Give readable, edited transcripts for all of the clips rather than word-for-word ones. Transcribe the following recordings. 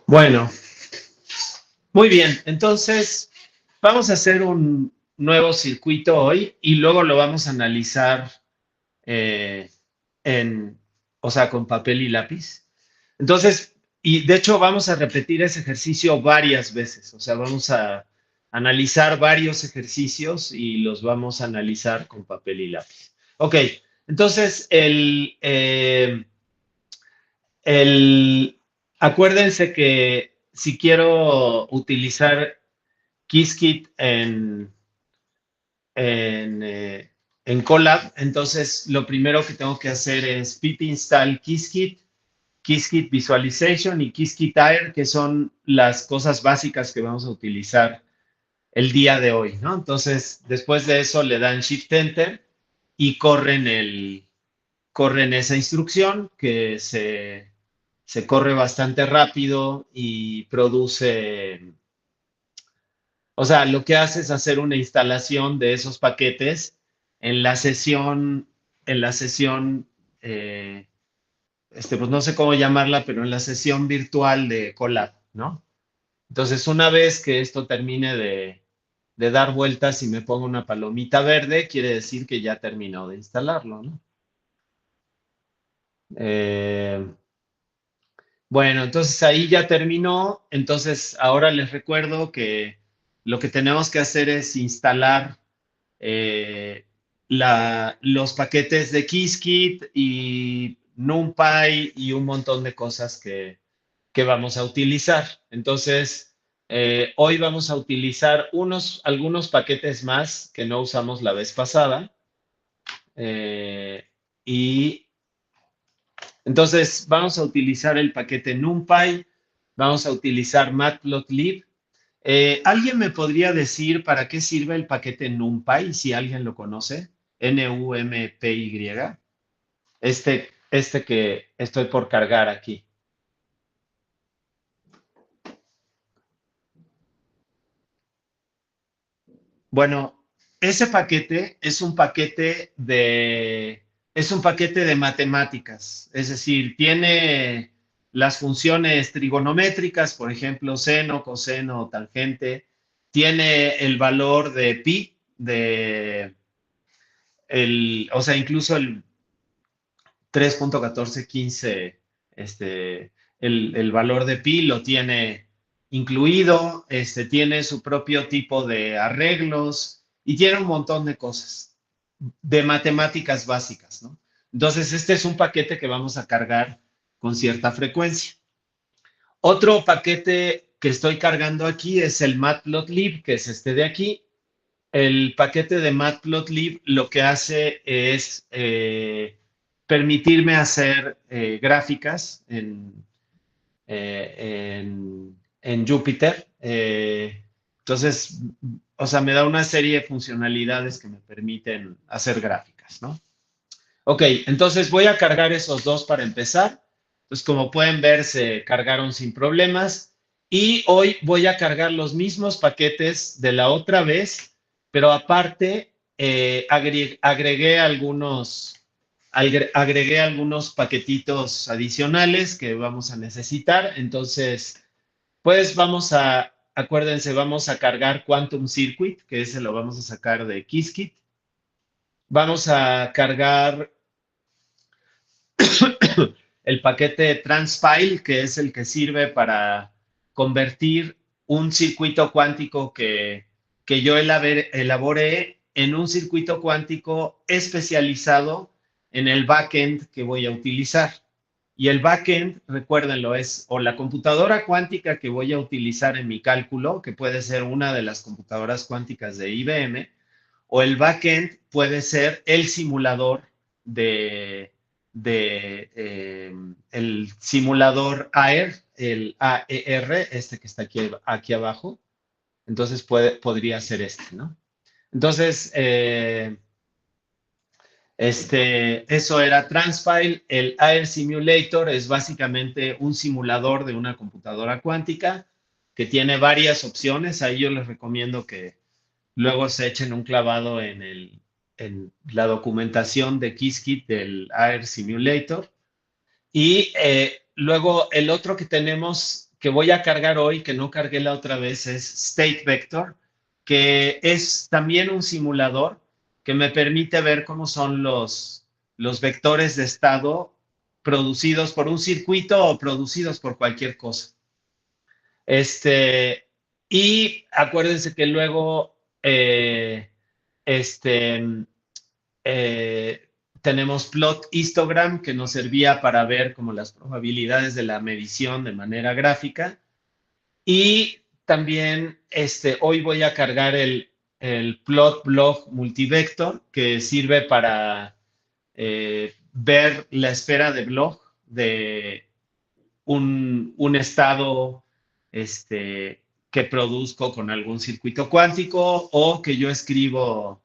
Bueno, muy bien. Entonces, vamos a hacer un nuevo circuito hoy y luego lo vamos a analizar eh, en, o sea, con papel y lápiz. Entonces, y de hecho vamos a repetir ese ejercicio varias veces. O sea, vamos a analizar varios ejercicios y los vamos a analizar con papel y lápiz. Ok, entonces el, acuérdense que si quiero utilizar Qiskit en, eh, en Colab, entonces lo primero que tengo que hacer es pip install Qiskit, Qiskit Visualization y Qiskit Air, que son las cosas básicas que vamos a utilizar el día de hoy, ¿no? Entonces, después de eso le dan Shift Enter y corren esa instrucción que se corre bastante rápido y produce, o sea, lo que hace es hacer una instalación de esos paquetes en la sesión, en la sesión, eh, pues no sé cómo llamarla, pero en la sesión virtual de Colab, ¿no? Entonces, una vez que esto termine de dar vueltas y me ponga una palomita verde, quiere decir que ya terminó de instalarlo, ¿no? Eh, Bueno, entonces ahí ya terminó. Entonces ahora les recuerdo que lo que tenemos que hacer es instalar eh, los paquetes de Qiskit y NumPy y un montón de cosas que vamos a utilizar. Entonces, hoy vamos a utilizar algunos paquetes más que no usamos la vez pasada. Y entonces, vamos a utilizar el paquete NumPy, vamos a utilizar Matplotlib. ¿Alguien me podría decir para qué sirve el paquete NumPy, si alguien lo conoce? NUMPY. Este que estoy por cargar aquí. Bueno, ese paquete es un paquete de matemáticas, es decir, tiene las funciones trigonométricas, por ejemplo, seno, coseno, tangente, tiene el valor de pi, o sea, incluso el 3.1415, el valor de pi lo tiene incluido, tiene su propio tipo de arreglos y tiene un montón de cosas, de matemáticas básicas, ¿no? Entonces, este es un paquete que vamos a cargar con cierta frecuencia. Otro paquete que estoy cargando aquí es el Matplotlib, que es este de aquí. El paquete de Matplotlib lo que hace es permitirme hacer gráficas en Jupyter. Entonces, o sea, me da una serie de funcionalidades que me permiten hacer gráficas, ¿no? Ok, entonces voy a cargar esos dos para empezar. Entonces, como pueden ver, se cargaron sin problemas. Y hoy voy a cargar los mismos paquetes de la otra vez, pero aparte agregué algunos paquetitos adicionales que vamos a necesitar. Entonces, pues acuérdense, vamos a cargar Quantum Circuit, que ese lo vamos a sacar de Qiskit. Vamos a cargar el paquete Transpile, que es el que sirve para convertir un circuito cuántico que yo elaboré en un circuito cuántico especializado en el backend que voy a utilizar. Y el backend, recuérdenlo, es o la computadora cuántica que voy a utilizar en mi cálculo, que puede ser una de las computadoras cuánticas de IBM, o el backend puede ser el simulador de el simulador AER, el AER, este que está aquí abajo. Entonces podría ser este, ¿no? Entonces, eso era Transpile. El AER Simulator es básicamente un simulador de una computadora cuántica que tiene varias opciones. Ahí yo les recomiendo que luego se echen un clavado en la documentación de Qiskit del AER Simulator. Y luego el otro que tenemos que voy a cargar hoy, que no cargué la otra vez, es State Vector, que es también un simulador que me permite ver cómo son los vectores de estado producidos por un circuito o producidos por cualquier cosa. Y acuérdense que luego este, eh, tenemos plot histogram que nos servía para ver como las probabilidades de la medición de manera gráfica. Y también hoy voy a cargar el plot blog multivector que sirve para ver la esfera de blog de un estado que produzco con algún circuito cuántico o que yo escribo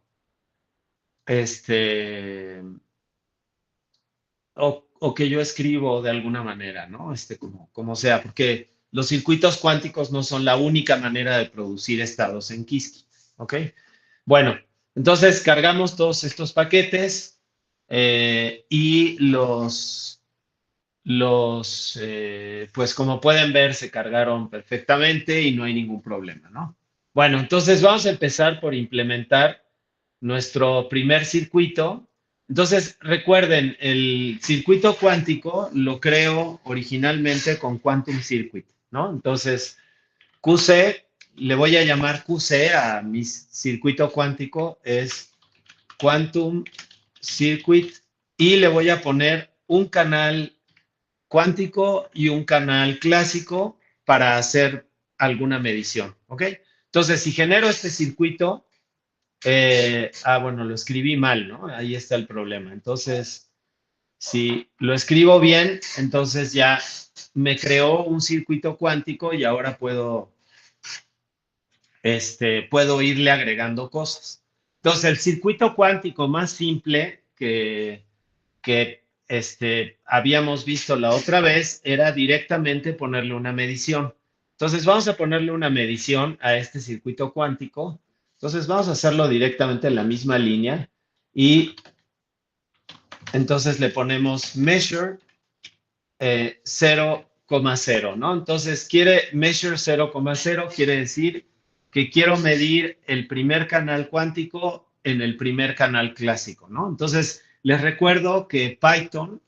este, o que yo escribo de alguna manera, ¿no? Como sea, porque los circuitos cuánticos no son la única manera de producir estados en Qiskit, ¿ok? Bueno, entonces cargamos todos estos paquetes y pues como pueden ver, se cargaron perfectamente y no hay ningún problema, ¿no? Bueno, entonces vamos a empezar por implementar nuestro primer circuito. Entonces, recuerden, el circuito cuántico lo creo originalmente con Quantum Circuit, ¿no? Entonces, QC, le voy a llamar QC a mi circuito cuántico, es Quantum Circuit, y le voy a poner un canal cuántico y un canal clásico para hacer alguna medición, ¿ok? Entonces, si genero este circuito, bueno, lo escribí mal, ¿no? Ahí está el problema. Entonces, si lo escribo bien, entonces ya me creó un circuito cuántico y ahora puedo irle agregando cosas. Entonces, el circuito cuántico más simple que habíamos visto la otra vez era directamente ponerle una medición. Entonces, vamos a ponerle una medición a este circuito cuántico. Entonces, vamos a hacerlo directamente en la misma línea y entonces le ponemos measure 0,0, ¿no? Entonces, measure 0,0 quiere decir que quiero medir el primer canal cuántico en el primer canal clásico, ¿no? Entonces, les recuerdo que Python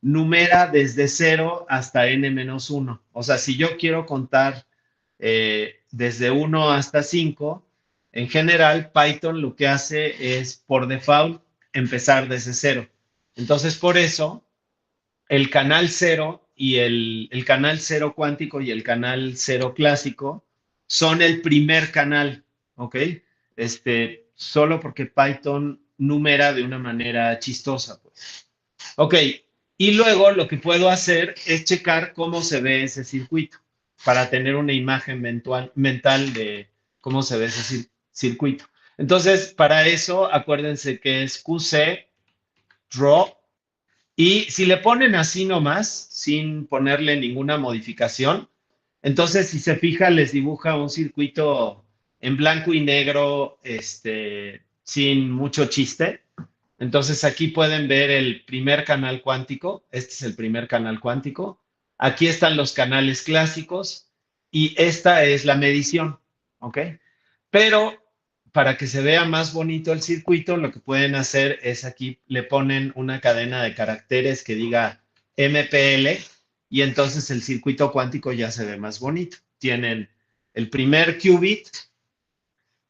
numera desde 0 hasta n-1. O sea, si yo quiero contar desde 1 hasta 5, en general Python lo que hace es por default empezar desde 0. Entonces, por eso, el canal 0 y el canal 0 cuántico y el canal 0 clásico son el primer canal, ¿ok? Solo porque Python numera de una manera chistosa, pues. Ok, y luego lo que puedo hacer es checar cómo se ve ese circuito para tener una imagen mental de cómo se ve ese circuito. Entonces, para eso, acuérdense que es QC draw, y si le ponen así nomás, sin ponerle ninguna modificación, entonces si se fija, les dibuja un circuito en blanco y negro, sin mucho chiste. Entonces aquí pueden ver el primer canal cuántico. Este es el primer canal cuántico. Aquí están los canales clásicos y esta es la medición, ¿ok? Pero para que se vea más bonito el circuito, lo que pueden hacer es aquí le ponen una cadena de caracteres que diga MPL y entonces el circuito cuántico ya se ve más bonito. Tienen el primer qubit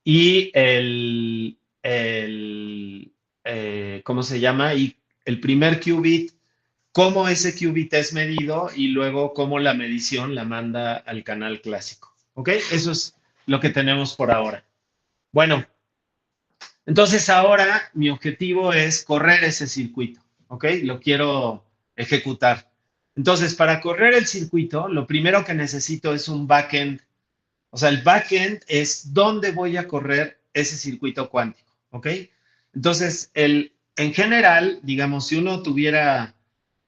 y ¿cómo se llama? Y el primer qubit, cómo ese qubit es medido y luego cómo la medición la manda al canal clásico. ¿Ok? Eso es lo que tenemos por ahora. Bueno, entonces ahora mi objetivo es correr ese circuito, ¿ok? Lo quiero ejecutar. Entonces, para correr el circuito, lo primero que necesito es un backend. O sea, el backend es dónde voy a correr ese circuito cuántico, ¿ok? Entonces, en general, digamos, si uno tuviera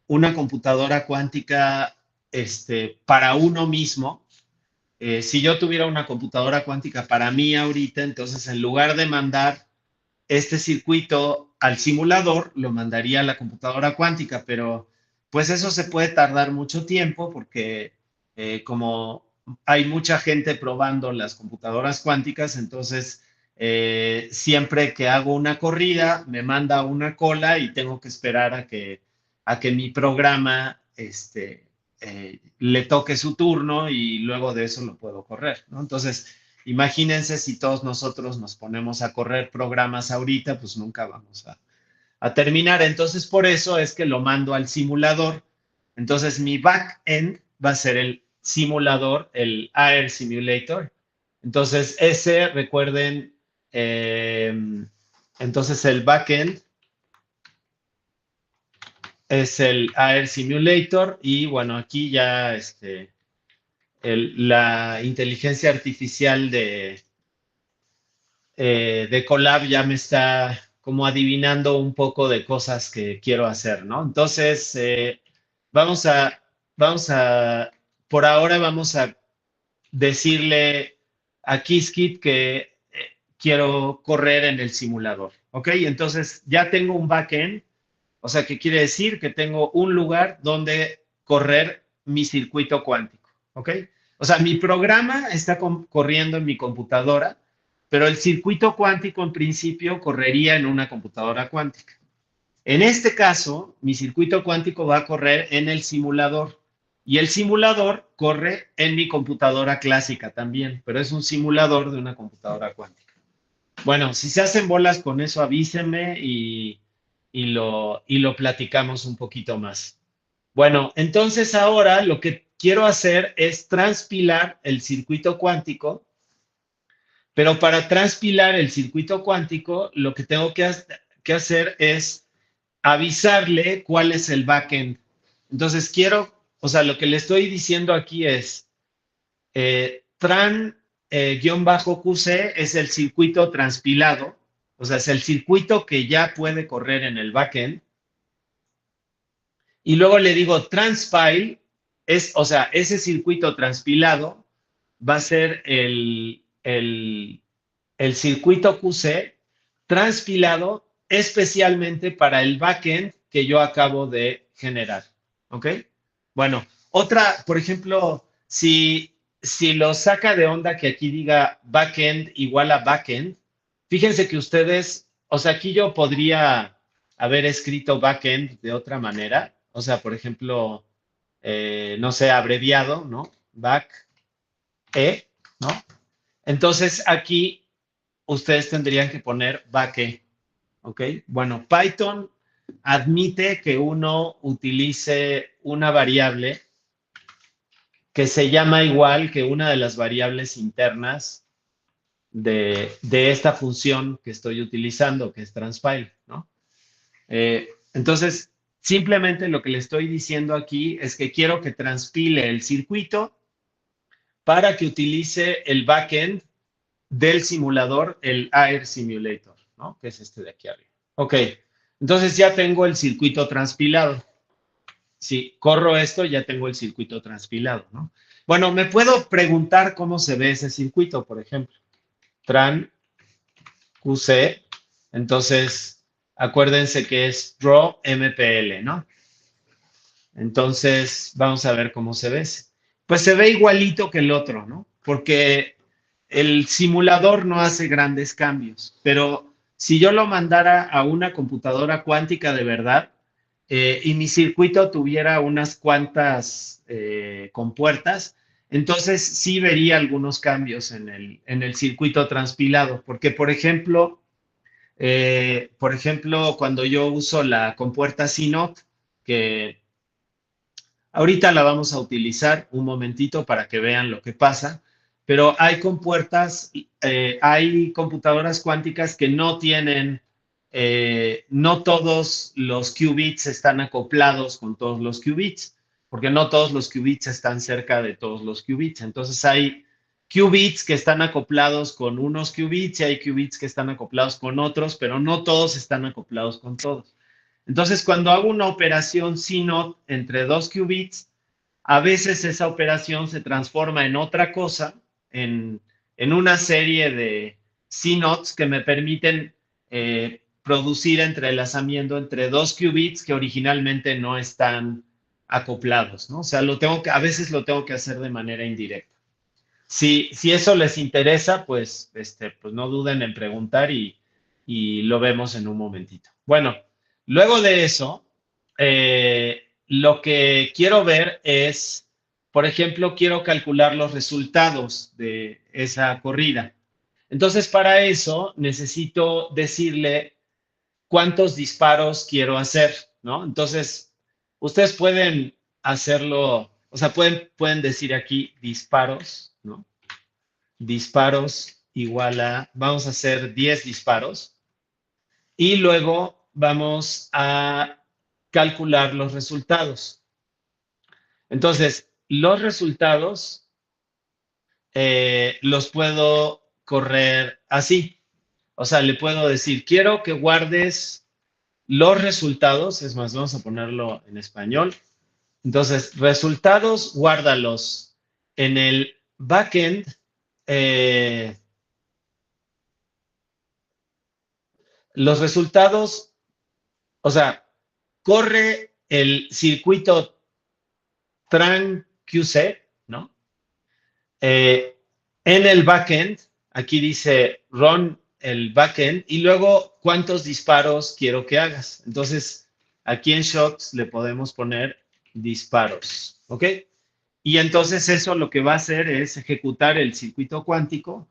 una computadora cuántica para uno mismo, si yo tuviera una computadora cuántica para mí ahorita, entonces en lugar de mandar este circuito al simulador, lo mandaría a la computadora cuántica, pero pues eso se puede tardar mucho tiempo porque como hay mucha gente probando las computadoras cuánticas, entonces siempre que hago una corrida, me manda una cola y tengo que esperar a que mi programa le toque su turno y luego de eso lo puedo correr, ¿no? Entonces, imagínense si todos nosotros nos ponemos a correr programas ahorita, pues nunca vamos a terminar. Entonces, por eso es que lo mando al simulador. Entonces, mi backend va a ser el simulador, el Air Simulator. Entonces, ese, recuerden, entonces el backend es el Air Simulator y bueno, aquí ya la inteligencia artificial de Colab ya me está como adivinando un poco de cosas que quiero hacer, ¿no? Entonces, vamos a, vamos a, por ahora vamos a decirle a Qiskit que quiero correr en el simulador, ¿ok? Entonces, ya tengo un backend, o sea, que quiere decir que tengo un lugar donde correr mi circuito cuántico, ¿ok? O sea, mi programa está corriendo en mi computadora, pero el circuito cuántico en principio correría en una computadora cuántica. En este caso, mi circuito cuántico va a correr en el simulador y el simulador corre en mi computadora clásica también, pero es un simulador de una computadora cuántica. Bueno, si se hacen bolas con eso, avísenme y lo platicamos un poquito más. Bueno, entonces ahora lo que quiero hacer es transpilar el circuito cuántico, pero para transpilar el circuito cuántico, lo que tengo que hacer es avisarle cuál es el backend. Entonces quiero, o sea, lo que le estoy diciendo aquí es, tran-QC es el circuito transpilado, o sea, es el circuito que ya puede correr en el backend. Y luego le digo transpile, o sea, ese circuito transpilado va a ser el circuito QC transpilado especialmente para el backend que yo acabo de generar. ¿Ok? Bueno, otra, por ejemplo, si lo saca de onda que aquí diga backend igual a backend, fíjense que ustedes, o sea, aquí yo podría haber escrito backend de otra manera, o sea, por ejemplo, no sé, abreviado, ¿no? Back, ¿no? Entonces aquí ustedes tendrían que poner backend, ¿ok? Bueno, Python admite que uno utilice una variable que se llama igual que una de las variables internas de esta función que estoy utilizando, que es transpile, ¿no? Entonces, simplemente lo que le estoy diciendo aquí es que quiero que transpile el circuito para que utilice el backend del simulador, el Air Simulator, ¿no? Que es este de aquí arriba. Ok, entonces ya tengo el circuito transpilado. Si corro esto, ya tengo el circuito transpilado, ¿no? Bueno, me puedo preguntar cómo se ve ese circuito, por ejemplo. Tran QC, entonces acuérdense que es Draw MPL, ¿no? Entonces, vamos a ver cómo se ve. Pues se ve igualito que el otro, ¿no? Porque el simulador no hace grandes cambios, pero si yo lo mandara a una computadora cuántica de verdad y mi circuito tuviera unas cuantas compuertas, entonces sí vería algunos cambios en el circuito transpilado, porque por ejemplo, cuando yo uso la compuerta CNOT, que ahorita la vamos a utilizar un momentito para que vean lo que pasa, pero hay compuertas, hay computadoras cuánticas que no tienen, no todos los qubits están acoplados con todos los qubits, porque no todos los qubits están cerca de todos los qubits. Entonces hay qubits que están acoplados con unos qubits y hay qubits que están acoplados con otros, pero no todos están acoplados con todos. Entonces, cuando hago una operación CNOT entre dos qubits, a veces esa operación se transforma en otra cosa, en una serie de CNOTs que me permiten producir entrelazamiento entre dos qubits que originalmente no están acoplados, ¿no? O sea, a veces lo tengo que hacer de manera indirecta. Si eso les interesa, pues, pues no duden en preguntar y lo vemos en un momentito. Bueno, luego de eso, lo que quiero ver es, por ejemplo, quiero calcular los resultados de esa corrida. Entonces, para eso necesito decirle cuántos disparos quiero hacer, ¿no? Entonces, ustedes pueden hacerlo, o sea, pueden decir aquí disparos, ¿no? Disparos igual a, vamos a hacer 10 disparos y luego vamos a calcular los resultados. Entonces, los resultados los puedo correr así. O sea, le puedo decir, quiero que guardes los resultados, es más, vamos a ponerlo en español. Entonces, resultados, guárdalos en el backend. eh, los resultados, o sea, corre el circuito Tran QC, ¿no? Eh, en el backend, aquí dice run el backend y luego cuántos disparos quiero que hagas. Entonces, aquí en Shocks le podemos poner disparos, ¿ok? Y entonces eso lo que va a hacer es ejecutar el circuito cuántico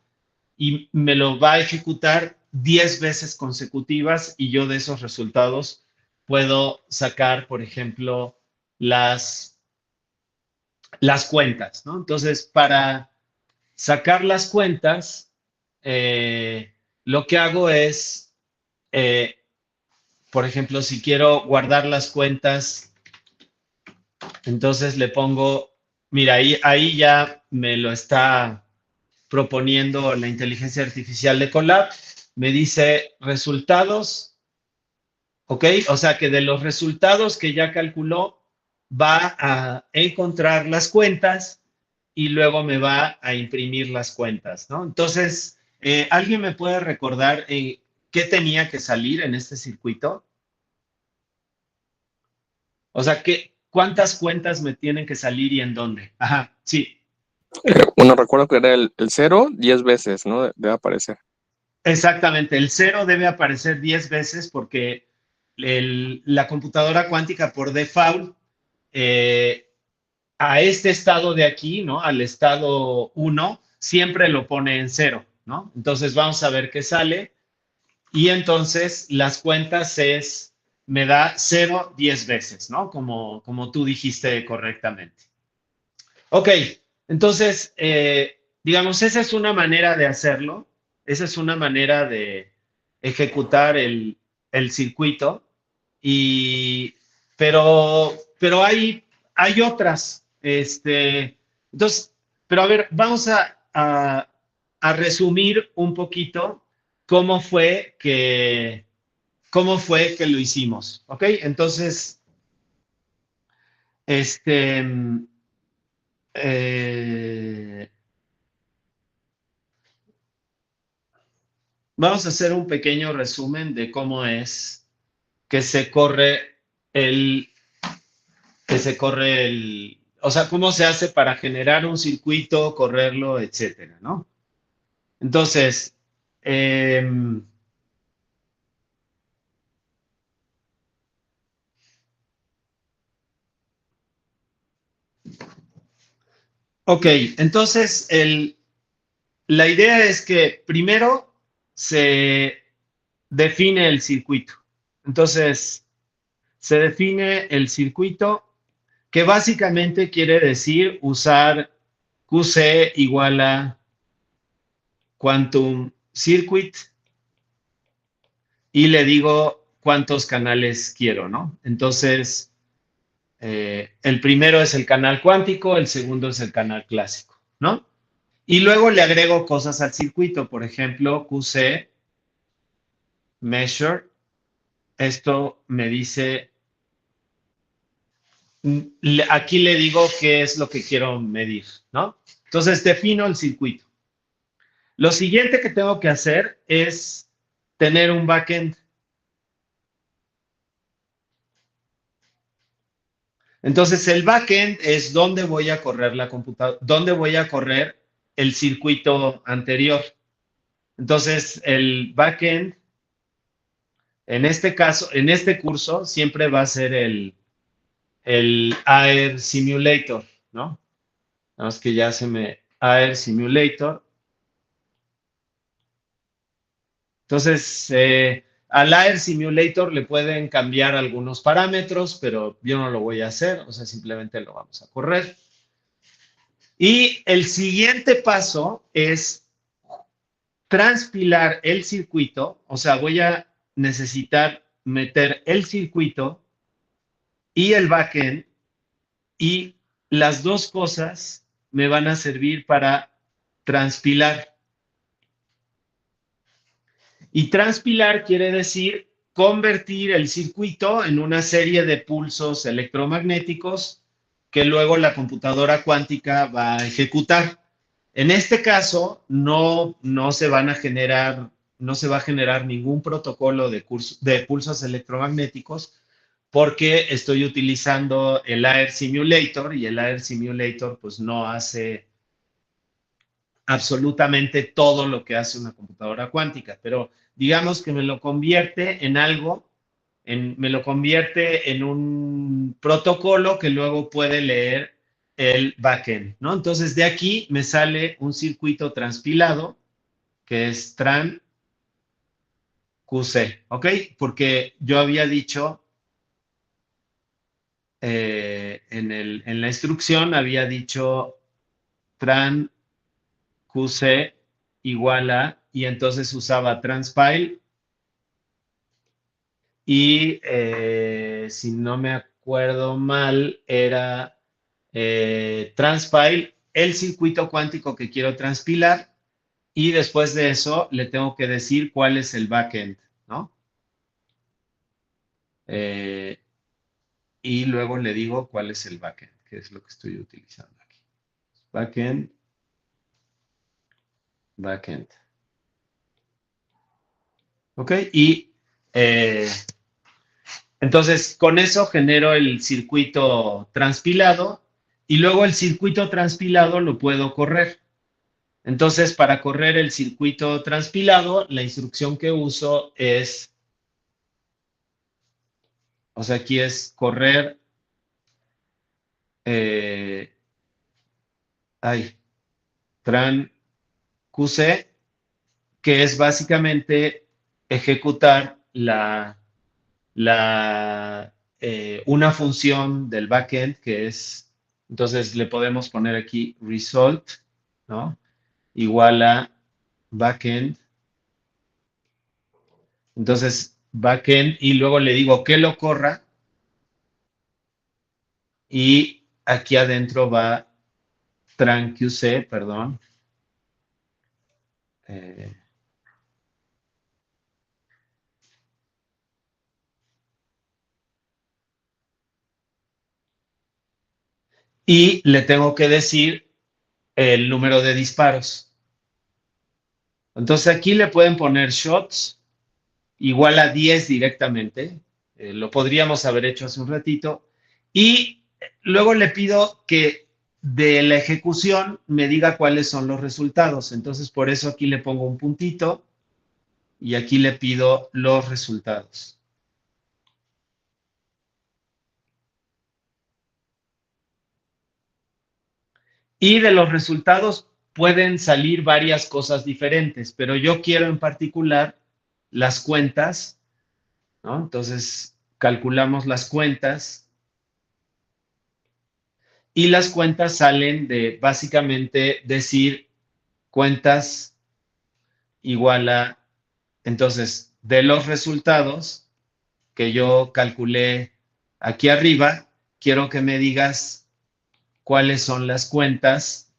y me lo va a ejecutar 10 veces consecutivas y yo de esos resultados puedo sacar, por ejemplo, las cuentas, ¿no? Entonces, para sacar las cuentas, lo que hago es, eh, por ejemplo, si quiero guardar las cuentas, entonces le pongo, mira, ahí ya me lo está proponiendo la inteligencia artificial de Colab, me dice resultados, ¿ok? O sea que de los resultados que ya calculó, va a encontrar las cuentas y luego me va a imprimir las cuentas, ¿no? Entonces, ¿alguien me puede recordar qué tenía que salir en este circuito? O sea, ¿cuántas cuentas me tienen que salir y en dónde? Ajá, sí. Bueno, recuerdo que era el 0 10 veces, ¿no? Debe aparecer. Exactamente, el cero debe aparecer 10 veces porque la computadora cuántica por default eh, a este estado de aquí, ¿no? Al estado uno siempre lo pone en cero, ¿no? Entonces vamos a ver qué sale y entonces las cuentas me da cero 10 veces, ¿no? Como tú dijiste correctamente. Ok, entonces, digamos, esa es una manera de hacerlo, esa es una manera de ejecutar el circuito, y, pero hay otras, entonces, pero a ver, vamos a resumir un poquito cómo fue cómo fue que lo hicimos, ¿ok? Entonces, este... eh, vamos a hacer un pequeño resumen de cómo es que se corre el, o sea, cómo se hace para generar un circuito, correrlo, etcétera, ¿no? Entonces, eh, ok, entonces la idea es que primero se define el circuito. Entonces, se define el circuito que básicamente quiere decir usar QC igual a Quantum Circuit y le digo cuántos canales quiero, ¿no? Entonces, el primero es el canal cuántico, el segundo es el canal clásico, ¿no? Y luego le agrego cosas al circuito, por ejemplo, QC Measure. Esto me dice, aquí le digo qué es lo que quiero medir, ¿no? Entonces defino el circuito. Lo siguiente que tengo que hacer es tener un backend. Entonces, el backend es donde voy a correr la computadora, donde voy a correr el circuito anterior. Entonces, el backend, en este caso, en este curso, siempre va a ser el Air Simulator, ¿no? Nada más que ya se me... Air Simulator. Entonces, al Air Simulator le pueden cambiar algunos parámetros, pero yo no lo voy a hacer, o sea, simplemente lo vamos a correr. Y el siguiente paso es transpilar el circuito, o sea, voy a necesitar meter el circuito y el backend, y las dos cosas me van a servir para transpilar. Y transpilar quiere decir convertir el circuito en una serie de pulsos electromagnéticos que luego la computadora cuántica va a ejecutar. En este caso, no se van a generar, no se va a generar ningún protocolo de pulsos electromagnéticos porque estoy utilizando el Air Simulator y el Air Simulator pues no hace absolutamente todo lo que hace una computadora cuántica, pero digamos que me lo convierte en algo, me lo convierte en un protocolo que luego puede leer el backend, ¿no? Entonces de aquí me sale un circuito transpilado que es tran QC, ¿ok? Porque yo había dicho en la instrucción, había dicho tran QC igual a, y entonces usaba transpile y si no me acuerdo mal, era transpile el circuito cuántico que quiero transpilar y después de eso le tengo que decir cuál es el backend, ¿no? Eh, y luego le digo cuál es el backend, que es lo que estoy utilizando aquí. Backend, backend. ¿Ok? Y entonces, con eso genero el circuito transpilado y luego el circuito transpilado lo puedo correr. Entonces, para correr el circuito transpilado, la instrucción que uso es, o sea, aquí es correr, eh, tran qc, que es básicamente ejecutar una función del backend que es, entonces le podemos poner aquí result, ¿no? Igual a backend. Entonces, backend y luego le digo que lo corra y aquí adentro va tranqc, perdón. Eh, y le tengo que decir el número de disparos. Entonces aquí le pueden poner shots igual a 10 directamente. Lo podríamos haber hecho hace un ratito. Y luego le pido que de la ejecución me diga cuáles son los resultados. Entonces, por eso aquí le pongo un puntito y aquí le pido los resultados. Y de los resultados pueden salir varias cosas diferentes, pero yo quiero en particular las cuentas, ¿no? Entonces, calculamos las cuentas y las cuentas salen de básicamente decir cuentas igual a, entonces, de los resultados que yo calculé aquí arriba, quiero que me digas cuáles son las cuentas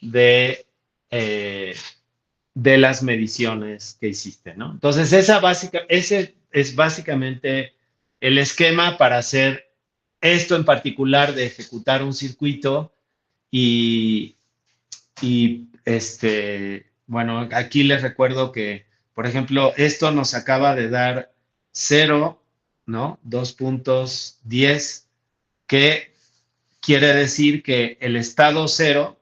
de, eh, de las mediciones que hiciste, ¿no? Entonces, ese es básicamente el esquema para hacer esto en particular de ejecutar un circuito y, bueno, aquí les recuerdo que, por ejemplo, esto nos acaba de dar 0, ¿no? 2.10, que quiere decir que el estado cero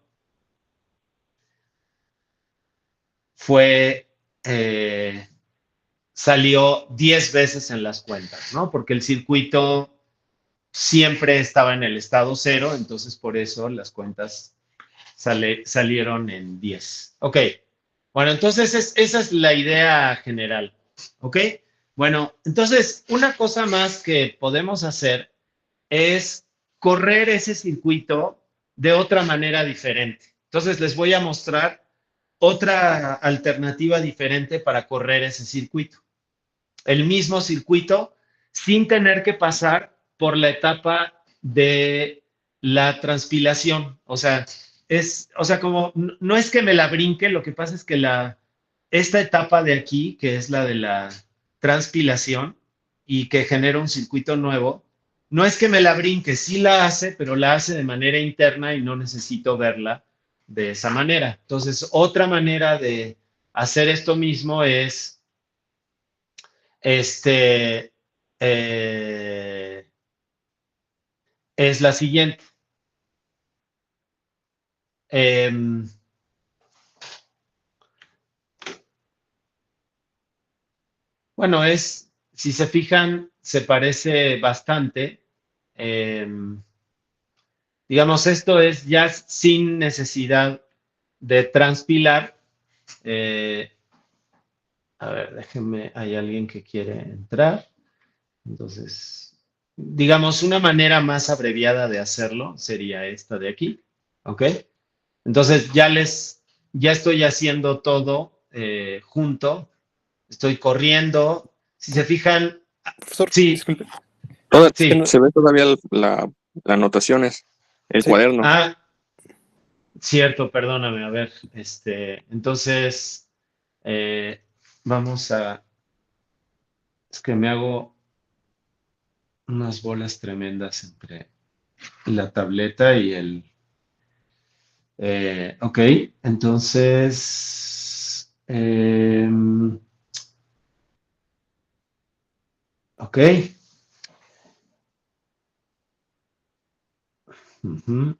fue, salió 10 veces en las cuentas, ¿no? Porque el circuito siempre estaba en el estado cero, entonces por eso las cuentas salieron en 10. Ok, bueno, entonces esa es la idea general, ¿ok? Bueno, entonces una cosa más que podemos hacer es correr ese circuito de otra manera diferente. Entonces les voy a mostrar otra alternativa diferente para correr ese circuito. El mismo circuito sin tener que pasar por la etapa de la transpilación. O sea, como no es que me la brinque, lo que pasa es que esta etapa de aquí, que es la de la transpilación y que genera un circuito nuevo, no es que me la brinque, sí la hace, pero la hace de manera interna y no necesito verla de esa manera. Entonces, otra manera de hacer esto mismo este, eh, es la siguiente. Em, bueno, si se fijan, se parece bastante. Em, digamos, esto es ya sin necesidad de transpilar. Eh, a ver, déjenme, hay alguien que quiere entrar. Entonces, digamos, una manera más abreviada de hacerlo sería esta de aquí, ¿ok? Entonces, ya estoy haciendo todo junto, estoy corriendo. Si se fijan, Profesor, sí, disculpe. Es que no sí. se ve todavía las anotaciones, el cuaderno. Ah, cierto, perdóname, a ver, entonces, eh, vamos a, es que me hago unas bolas tremendas entre la tableta y ok, entonces, ok, ujú,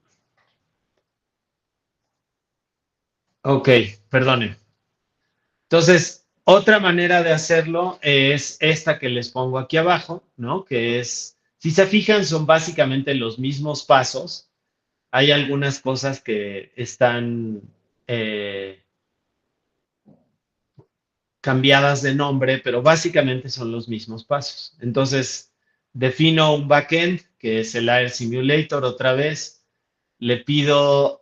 ok, perdone. Entonces, otra manera de hacerlo es esta que les pongo aquí abajo, ¿no? Que es, si se fijan, son básicamente los mismos pasos. Hay algunas cosas que están eh, cambiadas de nombre, pero básicamente son los mismos pasos. Entonces, defino un backend, que es el Air Simulator otra vez. Le pido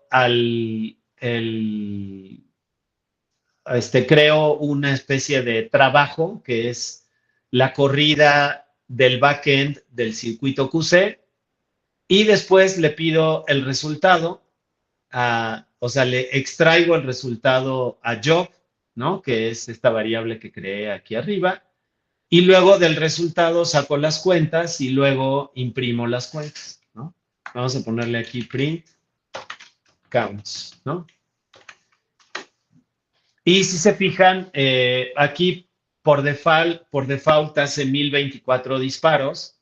creo una especie de trabajo que es la corrida del backend del circuito QC y después le pido el resultado, o sea, le extraigo el resultado a job, ¿no? Que es esta variable que creé aquí arriba. Y luego del resultado saco las cuentas y luego imprimo las cuentas, ¿no? Vamos a ponerle aquí print counts, ¿no? Y si se fijan, aquí por default hace 1024 disparos.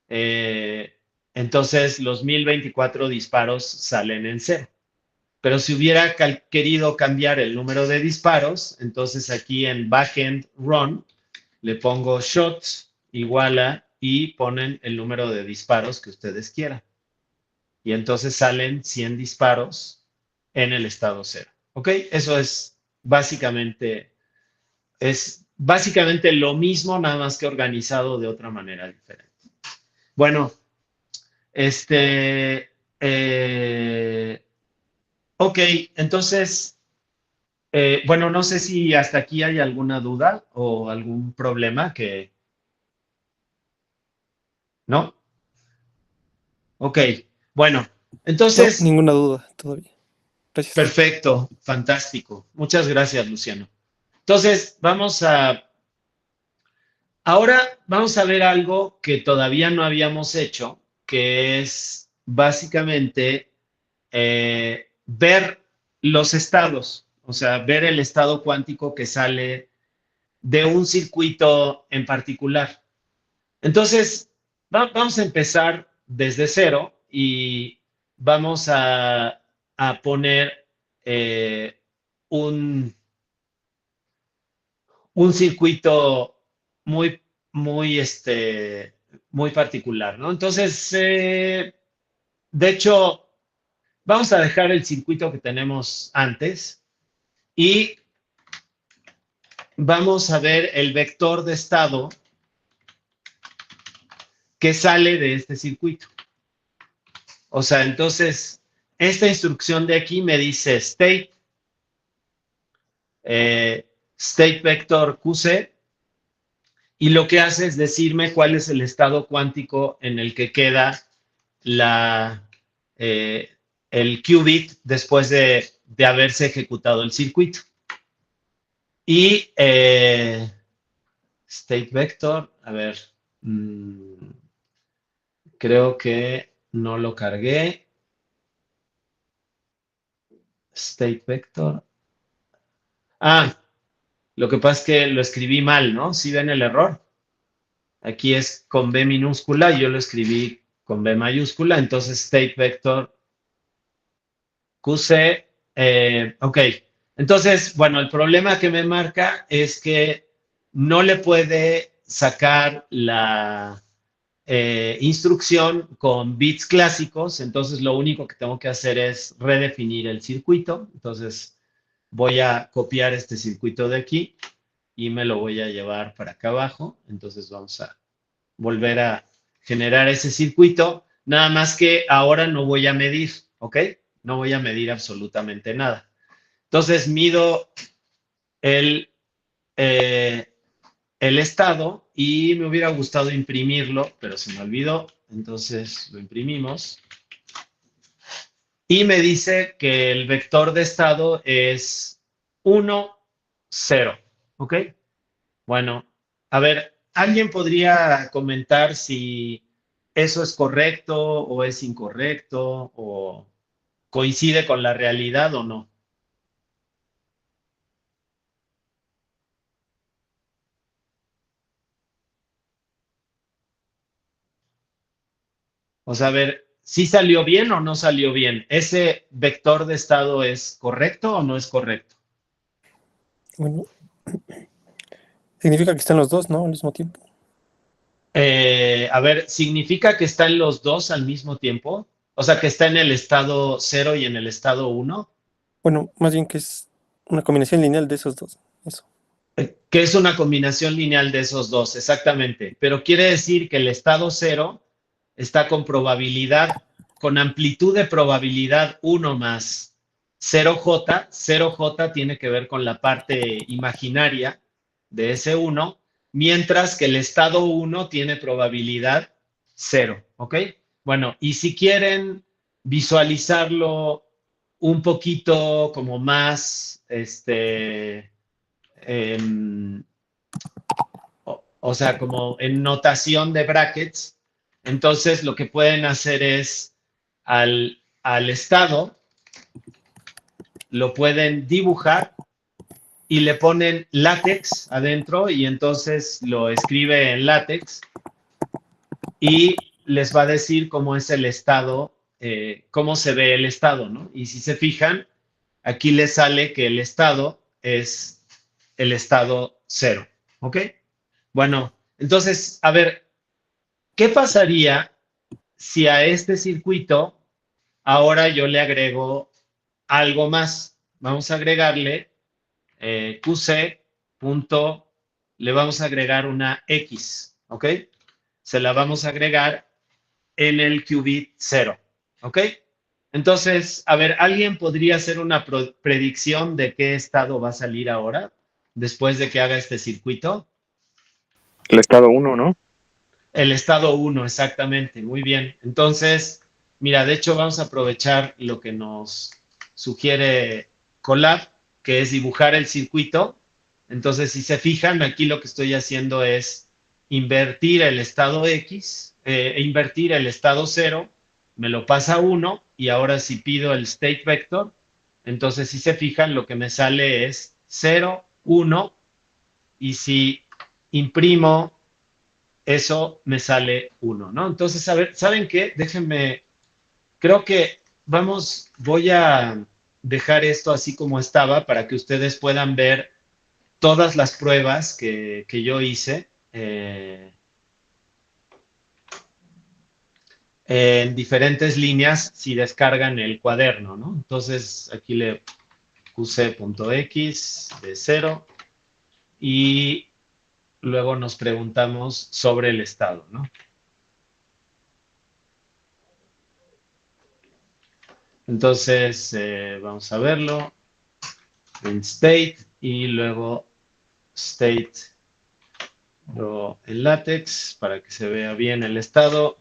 eh, entonces, los 1024 disparos salen en cero. Pero si hubiera querido cambiar el número de disparos, entonces aquí en backend run le pongo shots igual a y ponen el número de disparos que ustedes quieran. Y entonces salen 100 disparos en el estado cero. ¿Ok? Eso es básicamente lo mismo, nada más que organizado de otra manera diferente. Bueno, este, eh, ok, entonces, bueno, no sé si hasta aquí hay alguna duda o algún problema ¿no? Ok, bueno, No, entonces, ninguna duda todavía. Gracias. perfecto, fantástico. Muchas gracias, Luciano. Entonces, ahora vamos a ver algo que todavía no habíamos hecho, que es básicamente ver los estados, o sea, ver el estado cuántico que sale de un circuito en particular. Entonces, vamos a empezar desde cero y vamos a poner un circuito muy, muy, muy particular, ¿no? Entonces, de hecho, vamos a dejar el circuito que tenemos antes y vamos a ver el vector de estado que sale de este circuito. O sea, entonces, esta instrucción de aquí me dice state, state vector QC, y lo que hace es decirme cuál es el estado cuántico en el que queda el qubit después de haberse ejecutado el circuito. Y state vector, a ver, creo que no lo cargué. State vector. Ah, lo que pasa es que lo escribí mal, ¿no? ¿Sí ven el error? Aquí es con B minúscula y yo lo escribí con B mayúscula, entonces state vector QC. Ok, entonces, bueno, el problema que me marca es que no le puede sacar la instrucción con bits clásicos, entonces lo único que tengo que hacer es redefinir el circuito. Entonces voy a copiar este circuito de aquí y me lo voy a llevar para acá abajo. Entonces vamos a volver a generar ese circuito, nada más que ahora no voy a medir, ¿ok? No voy a medir absolutamente nada. Entonces mido el, eh, el estado y me hubiera gustado imprimirlo, pero se me olvidó, entonces lo imprimimos. Y me dice que el vector de estado es 1, 0, ¿ok? Bueno, a ver, ¿alguien podría comentar si eso es correcto o es incorrecto o coincide con la realidad o no? O sea, a ver, ¿sí salió bien o no salió bien? ¿Ese vector de estado es correcto o no es correcto? Bueno, significa que están los dos, ¿no? Al mismo tiempo. A ver, ¿significa que están los dos al mismo tiempo? O sea, que está en el estado 0 y en el estado 1. Bueno, más bien que es una combinación lineal de esos dos. Eso. Que es una combinación lineal de esos dos, exactamente. Pero quiere decir que el estado 0 está con probabilidad, con amplitud de probabilidad 1 más 0J. 0J tiene que ver con la parte imaginaria de ese 1, mientras que el estado 1 tiene probabilidad 0, ¿ok? Bueno, y si quieren visualizarlo un poquito como más, en, o sea, como en notación de brackets, entonces lo que pueden hacer es al estado, lo pueden dibujar y le ponen látex adentro y entonces lo escribe en látex y les va a decir cómo es el estado, cómo se ve el estado, ¿no? Y si se fijan, aquí les sale que el estado es el estado 0, ¿ok? Bueno, entonces, a ver, ¿qué pasaría si a este circuito ahora yo le agrego algo más? Vamos a agregarle QC punto, le vamos a agregar una X, ¿ok? Se la vamos a agregar en el qubit 0, ¿ok? Entonces, a ver, ¿alguien podría hacer una predicción de qué estado va a salir ahora después de que haga este circuito? El estado 1, ¿no? El estado 1, exactamente. Muy bien. Entonces, mira, de hecho vamos a aprovechar lo que nos sugiere Colab, que es dibujar el circuito. Entonces, si se fijan, aquí lo que estoy haciendo es invertir el estado X, invertir el estado 0, me lo pasa a 1 y ahora si pido el state vector, entonces si se fijan, lo que me sale es 0, 1 y si imprimo eso me sale 1, ¿no? Entonces, a ver, ¿saben qué? Déjenme, creo que voy a dejar esto así como estaba para que ustedes puedan ver todas las pruebas que yo hice en diferentes líneas si descargan el cuaderno, ¿no? Entonces, aquí le puse punto X de 0 y luego nos preguntamos sobre el estado, ¿no? Entonces, vamos a verlo en state y luego state en LaTeX para que se vea bien el estado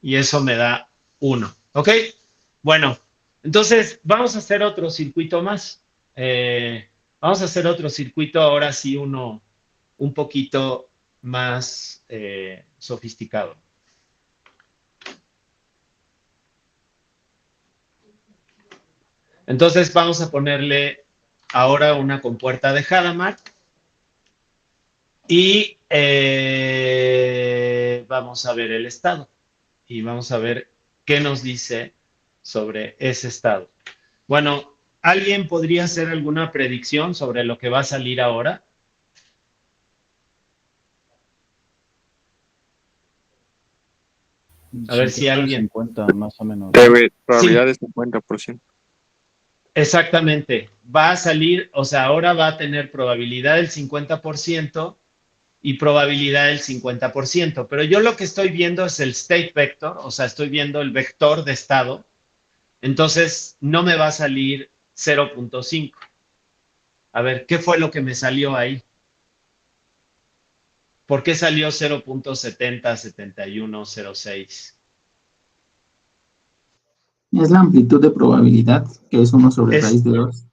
y eso me da 1. ¿Ok? Bueno, entonces vamos a hacer otro circuito más. Vamos a hacer otro circuito, ahora sí uno un poquito más sofisticado. Entonces vamos a ponerle ahora una compuerta de Hadamard y vamos a ver el estado y vamos a ver qué nos dice sobre ese estado. Bueno, ¿alguien podría hacer alguna predicción sobre lo que va a salir ahora? A ver si alguien... 50 más o menos. Probabilidad Sí. de 50%. Exactamente, va a salir, o sea, ahora va a tener probabilidad del 50% y probabilidad del 50%, pero yo lo que estoy viendo es el state vector, o sea, estoy viendo el vector de estado, entonces no me va a salir 0.5. A ver, ¿qué fue lo que me salió ahí? ¿Por qué salió 0.70, 71, 06? Es la amplitud de probabilidad, que es 1 sobre raíz de 2.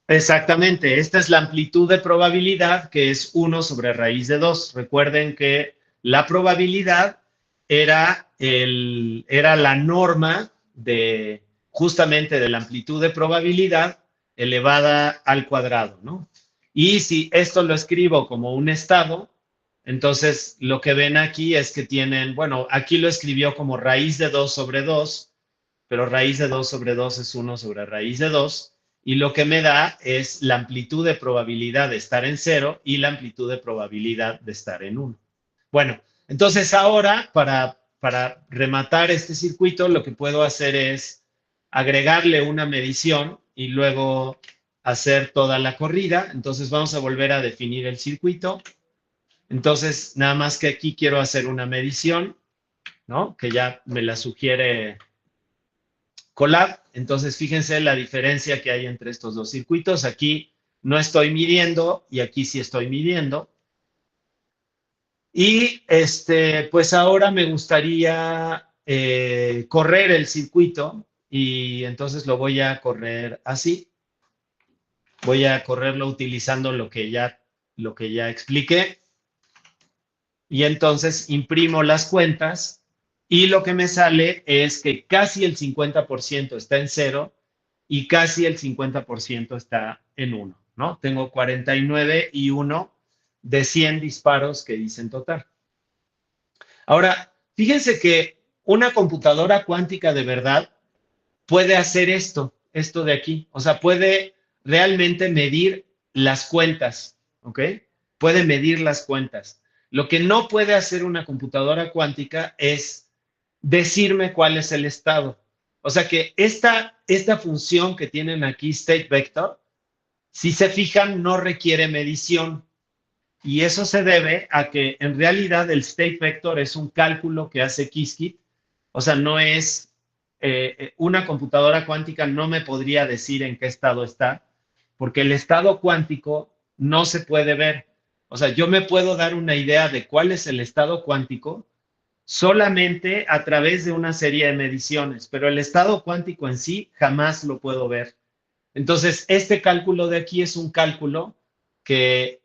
Exactamente, esta es la amplitud de probabilidad que es 1 sobre raíz de 2. Recuerden que la probabilidad era la norma de justamente de la amplitud de probabilidad elevada al cuadrado, ¿no? Y si esto lo escribo como un estado, entonces lo que ven aquí es que tienen, bueno, aquí lo escribió como raíz de 2 sobre 2, pero raíz de 2 sobre 2 es 1 sobre raíz de 2, y lo que me da es la amplitud de probabilidad de estar en 0 y la amplitud de probabilidad de estar en 1. Bueno, entonces ahora, para rematar este circuito, lo que puedo hacer es agregarle una medición y luego hacer toda la corrida. Entonces vamos a volver a definir el circuito. Entonces, nada más que aquí quiero hacer una medición, ¿no? Que ya me la sugiere Colab. Entonces, fíjense la diferencia que hay entre estos dos circuitos. Aquí no estoy midiendo y aquí sí estoy midiendo. Y pues ahora me gustaría correr el circuito y entonces lo voy a correr así. Voy a correrlo utilizando lo que ya expliqué. Y entonces imprimo las cuentas y lo que me sale es que casi el 50% está en 0 y casi el 50% está en 1, ¿no? Tengo 49 y 1 de 100 disparos que hice en total. Ahora, fíjense que una computadora cuántica de verdad puede hacer esto de aquí. O sea, puede realmente medir las cuentas, ¿ok? Puede medir las cuentas. Lo que no puede hacer una computadora cuántica es decirme cuál es el estado. O sea que esta función que tienen aquí, state vector, si se fijan, no requiere medición. Y eso se debe a que en realidad el state vector es un cálculo que hace Qiskit. O sea, no es una computadora cuántica no me podría decir en qué estado está, porque el estado cuántico no se puede ver. O sea, yo me puedo dar una idea de cuál es el estado cuántico solamente a través de una serie de mediciones, pero el estado cuántico en sí jamás lo puedo ver. Entonces, este cálculo de aquí es un cálculo que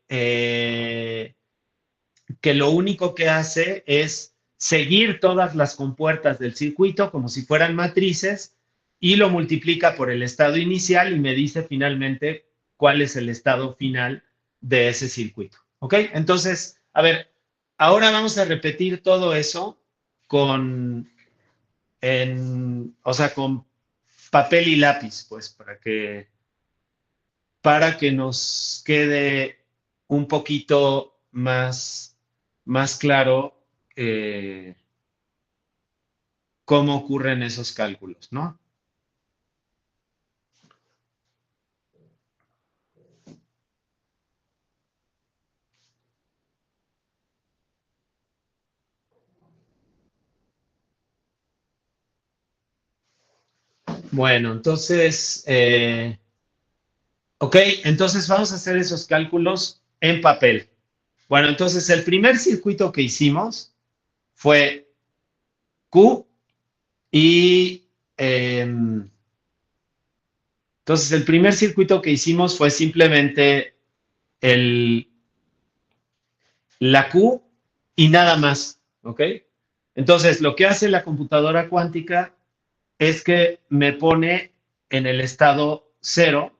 lo único que hace es seguir todas las compuertas del circuito como si fueran matrices y lo multiplica por el estado inicial y me dice finalmente cuál es el estado final de ese circuito. ¿Ok? Entonces, a ver, ahora vamos a repetir todo eso con papel y lápiz, pues, para que nos quede un poquito más claro cómo ocurren esos cálculos, ¿no? Bueno, entonces, ok, entonces vamos a hacer esos cálculos en papel. Bueno, entonces el primer circuito que hicimos fue Q y entonces el primer circuito que hicimos fue simplemente la Q y nada más, ¿ok? Entonces lo que hace la computadora cuántica es que me pone en el estado 0,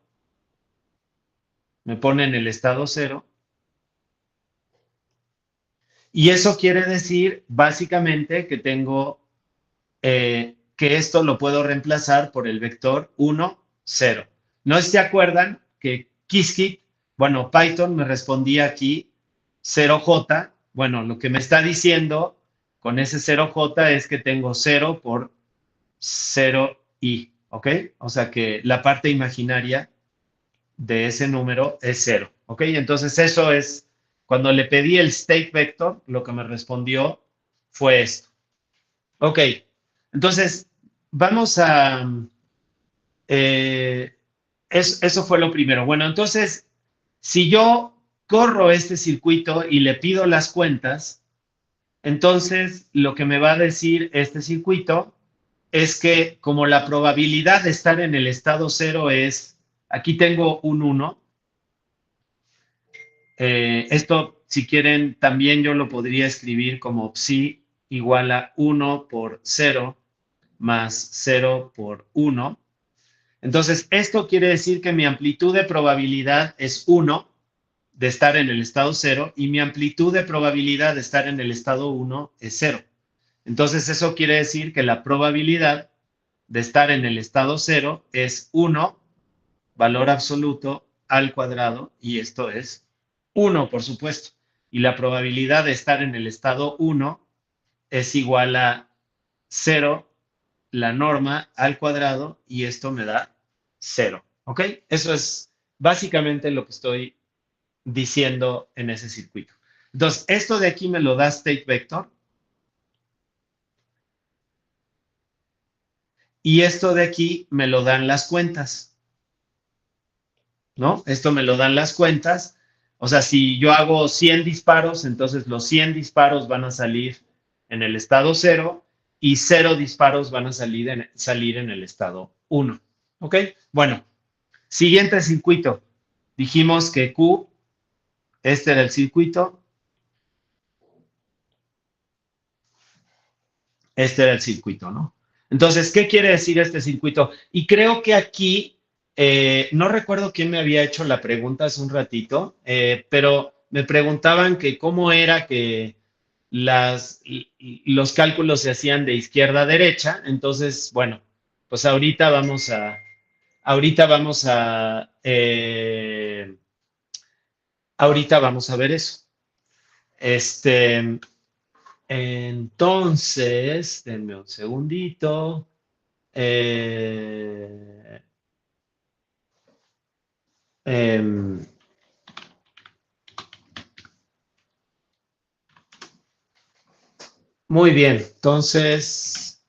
y eso quiere decir básicamente que tengo que esto lo puedo reemplazar por el vector 1, 0. ¿No se acuerdan que Qiskit, bueno, Python me respondía aquí 0J? Bueno, lo que me está diciendo con ese 0J es que tengo 0 por 0i, ¿ok? O sea que la parte imaginaria de ese número es 0, ¿ok? Entonces eso es, cuando le pedí el state vector, lo que me respondió fue esto. Ok, entonces vamos a... eso fue lo primero. Bueno, entonces, si yo corro este circuito y le pido las cuentas, entonces lo que me va a decir este circuito es que como la probabilidad de estar en el estado 0 es, aquí tengo un 1, esto, si quieren, también yo lo podría escribir como psi igual a 1 por 0 más 0 por 1. Entonces, esto quiere decir que mi amplitud de probabilidad es 1 de estar en el estado 0 y mi amplitud de probabilidad de estar en el estado 1 es 0. Entonces, eso quiere decir que la probabilidad de estar en el estado 0 es 1, valor absoluto, al cuadrado, y esto es 1, por supuesto. Y la probabilidad de estar en el estado 1 es igual a 0, la norma al cuadrado, y esto me da 0. ¿Ok? Eso es básicamente lo que estoy diciendo en ese circuito. Entonces, esto de aquí me lo da state vector. Y esto de aquí me lo dan las cuentas, ¿no? Esto me lo dan las cuentas. O sea, si yo hago 100 disparos, entonces los 100 disparos van a salir en el estado 0 y 0 disparos van a salir en el estado 1. ¿Ok? Bueno, siguiente circuito. Dijimos que Q, este era el circuito. Este era el circuito, ¿no? Entonces, ¿qué quiere decir este circuito? Y creo que aquí, no recuerdo quién me había hecho la pregunta hace un ratito, pero me preguntaban que cómo era que los cálculos se hacían de izquierda a derecha. Entonces, bueno, pues ahorita vamos a ver eso. Entonces, denme un segundito. Em, muy bien, entonces,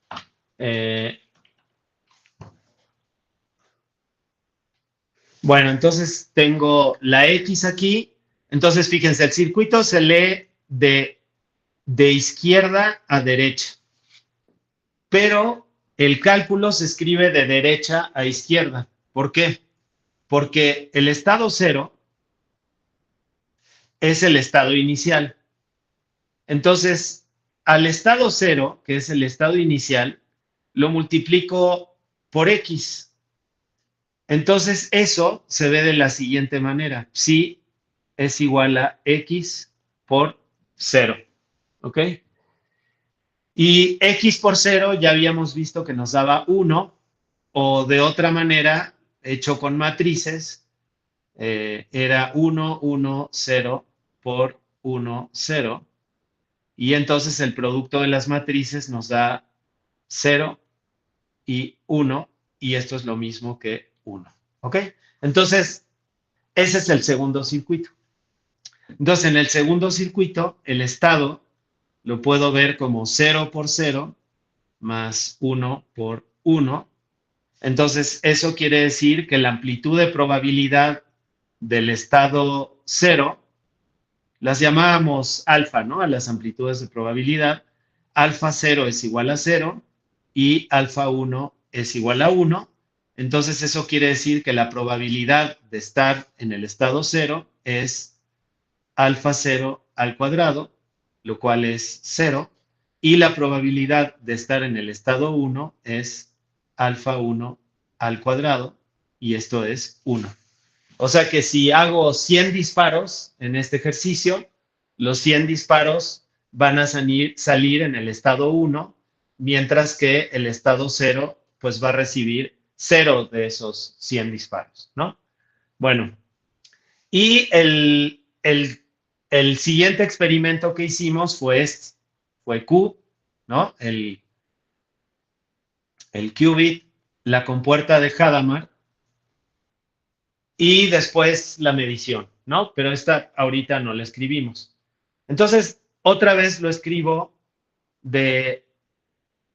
bueno, entonces tengo la X aquí. Entonces, fíjense, el circuito se lee de izquierda a derecha, pero el cálculo se escribe de derecha a izquierda. ¿Por qué? Porque el estado 0 es el estado inicial. Entonces, al estado 0, que es el estado inicial, lo multiplico por X. Entonces, eso se ve de la siguiente manera. Psi es igual a X por 0. ¿Ok? Y X por 0 ya habíamos visto que nos daba 1, o de otra manera, hecho con matrices, era 1, 1, 0 por 1, 0. Y entonces el producto de las matrices nos da 0 y 1, y esto es lo mismo que 1. ¿Ok? Entonces, ese es el segundo circuito. Entonces, en el segundo circuito, el estado lo puedo ver como 0 por 0 más 1 por 1. Entonces, eso quiere decir que la amplitud de probabilidad del estado 0, las llamábamos alfa, ¿no? A las amplitudes de probabilidad. Alfa 0 es igual a 0 y alfa 1 es igual a 1. Entonces, eso quiere decir que la probabilidad de estar en el estado 0 es alfa 0 al cuadrado, lo cual es 0, y la probabilidad de estar en el estado 1 es alfa 1 al cuadrado, y esto es 1. O sea que si hago 100 disparos en este ejercicio, los 100 disparos van a salir en el estado 1, mientras que el estado 0 pues va a recibir 0 de esos 100 disparos, ¿no? Bueno, y el siguiente experimento que hicimos fue este, fue Q, ¿no? El qubit, la compuerta de Hadamard, y después la medición, ¿no? Pero esta ahorita no la escribimos. Entonces, otra vez lo escribo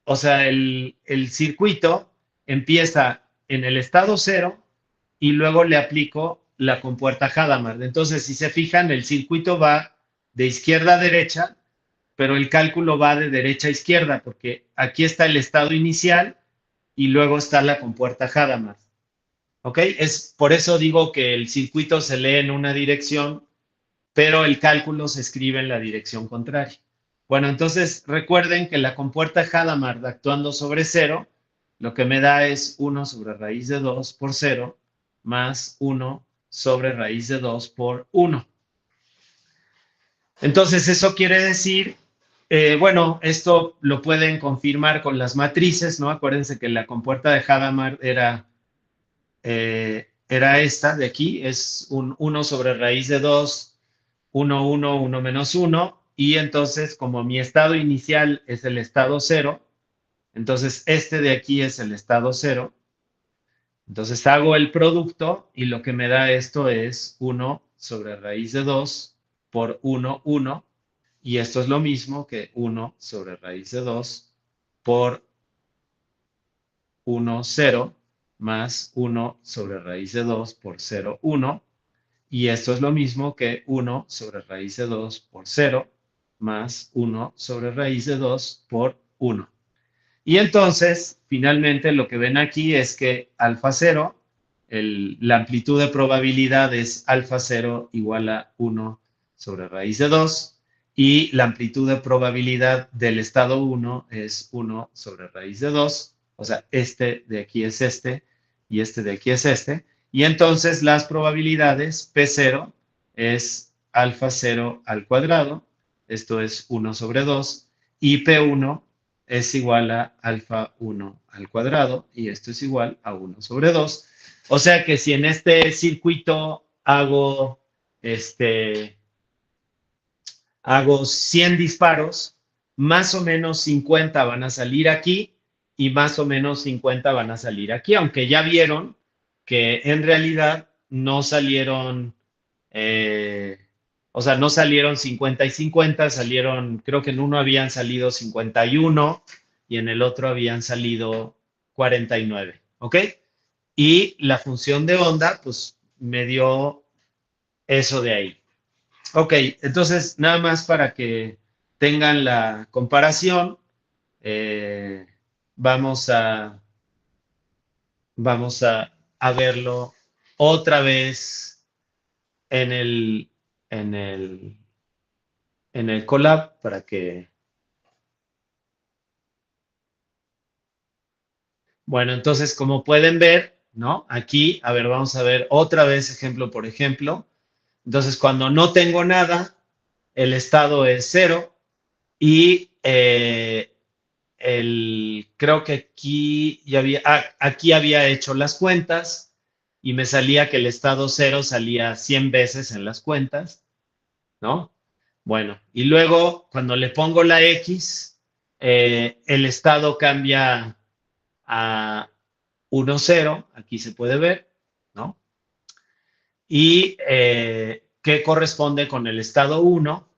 o sea, el circuito empieza en el estado 0 y luego le aplico la compuerta Hadamard. Entonces, si se fijan, el circuito va de izquierda a derecha, pero el cálculo va de derecha a izquierda, porque aquí está el estado inicial y luego está la compuerta Hadamard. ¿Ok? Es por eso digo que el circuito se lee en una dirección, pero el cálculo se escribe en la dirección contraria. Bueno, entonces recuerden que la compuerta Hadamard actuando sobre 0, lo que me da es 1 sobre raíz de 2 por 0 más 1 sobre raíz de 2 por 1. Entonces, eso quiere decir, bueno, esto lo pueden confirmar con las matrices, ¿no? Acuérdense que la compuerta de Hadamard era esta de aquí, es un 1 sobre raíz de 2, 1, 1, 1 menos 1, y entonces como mi estado inicial es el estado 0, entonces este de aquí es el estado 0, entonces hago el producto y lo que me da esto es 1 sobre raíz de 2 por 1, 1, y esto es lo mismo que 1 sobre raíz de 2 por 1, 0, más 1 sobre raíz de 2 por 0, 1. Y esto es lo mismo que 1 sobre raíz de 2 por 0, más 1 sobre raíz de 2 por 1. Y entonces, finalmente, lo que ven aquí es que alfa 0, la amplitud de probabilidad es alfa 0 igual a 1 sobre raíz de 2, y la amplitud de probabilidad del estado 1 es 1 sobre raíz de 2, o sea, este de aquí es este, y este de aquí es este, y entonces las probabilidades P0 es alfa 0 al cuadrado, esto es 1 sobre 2, y P1 es igual a alfa 1 al cuadrado, y esto es igual a 1 sobre 2. O sea que si en este circuito hago 100 disparos, más o menos 50 van a salir aquí y más o menos 50 van a salir aquí, aunque ya vieron que en realidad no salieron, o sea, no salieron 50 y 50, salieron, creo que en uno habían salido 51 y en el otro habían salido 49, ¿ok? Y la función de onda, pues me dio eso de ahí. Ok, entonces nada más para que tengan la comparación, eh, vamos a verlo otra vez en en el, en el Colab para que, bueno, entonces como pueden ver, ¿no? Aquí, a ver, vamos a ver otra vez ejemplo por ejemplo. Entonces, cuando no tengo nada, el estado es 0 y creo que aquí había hecho las cuentas y me salía que el estado 0 salía 100 veces en las cuentas, ¿no? Bueno, y luego cuando le pongo la X, el estado cambia a 1, 0, aquí se puede ver, ¿no? Y que corresponde con el estado 1.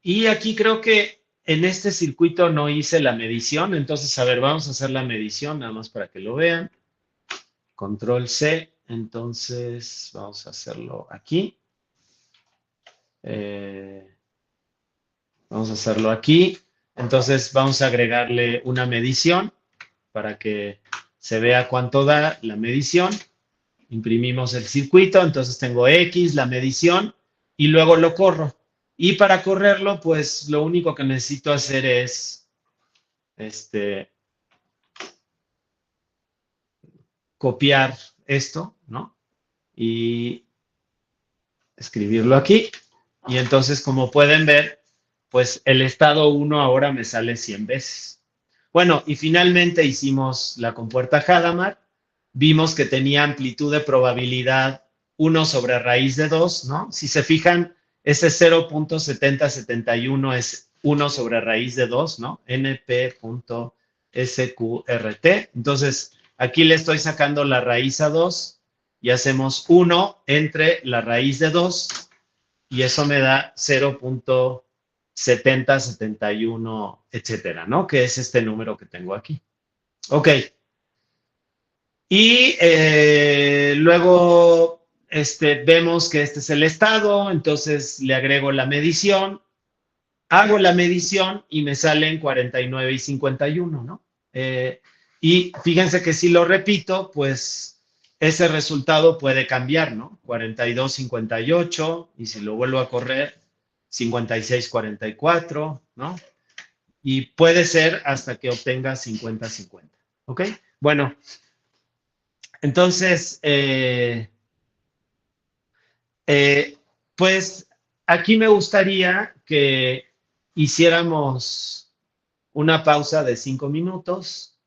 Y aquí creo que en este circuito no hice la medición, entonces, a ver, vamos a hacer la medición, nada más para que lo vean. Control C, entonces vamos a hacerlo aquí. Vamos a hacerlo aquí. Entonces vamos a agregarle una medición para que se vea cuánto da la medición. Imprimimos el circuito, entonces tengo X, la medición, y luego lo corro. Y para correrlo, pues lo único que necesito hacer es copiar esto, ¿no? Y escribirlo aquí. Y entonces, como pueden ver, pues el estado 1 ahora me sale 100 veces. Bueno, y finalmente hicimos la compuerta Hadamard. Vimos que tenía amplitud de probabilidad 1 sobre raíz de 2, ¿no? Si se fijan, ese 0.7071 es 1 sobre raíz de 2, ¿no? np.sqrt. Entonces, aquí le estoy sacando la raíz a 2 y hacemos 1 entre la raíz de 2 y eso me da 0.7071, etcétera, ¿no? Que es este número que tengo aquí. Ok. Y luego vemos que este es el estado, entonces le agrego la medición, hago la medición y me salen 49 y 51, ¿no? Y fíjense que si lo repito, pues ese resultado puede cambiar, ¿no? 42, 58, y si lo vuelvo a correr, 56, 44, ¿no? Y puede ser hasta que obtenga 50, 50, ¿ok? Bueno, entonces, pues aquí me gustaría que hiciéramos una pausa de 5 minutos